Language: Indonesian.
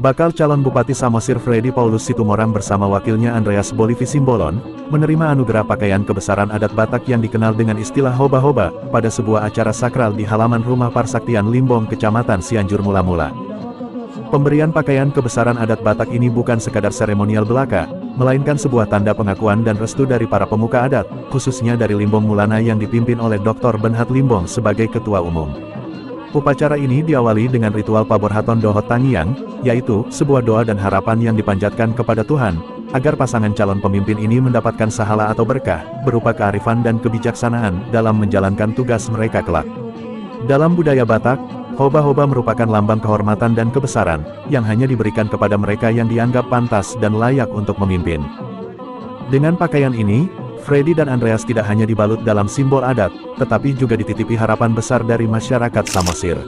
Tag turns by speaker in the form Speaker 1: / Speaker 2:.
Speaker 1: Bakal calon Bupati Samosir Freddy Paulus Situmorang bersama wakilnya Andreas Bolivi Simbolon, menerima anugerah pakaian kebesaran adat Batak yang dikenal dengan istilah hoba-hoba, pada sebuah acara sakral di halaman rumah Parsaktian Limbong, Kecamatan Cianjur Mula-Mula. Pemberian pakaian kebesaran adat Batak ini bukan sekadar seremonial belaka, melainkan sebuah tanda pengakuan dan restu dari para pemuka adat, khususnya dari Limbong Mulana yang dipimpin oleh Dr. Benhat Limbong sebagai Ketua Umum. Upacara ini diawali dengan ritual Paborhaton Dohot Tangiang, yaitu sebuah doa dan harapan yang dipanjatkan kepada Tuhan, agar pasangan calon pemimpin ini mendapatkan sahala atau berkah, berupa kearifan dan kebijaksanaan dalam menjalankan tugas mereka kelak. Dalam budaya Batak, hoba-hoba merupakan lambang kehormatan dan kebesaran, yang hanya diberikan kepada mereka yang dianggap pantas dan layak untuk memimpin. Dengan pakaian ini, Freddy dan Andreas tidak hanya dibalut dalam simbol adat, tetapi juga dititipi harapan besar dari masyarakat Samosir.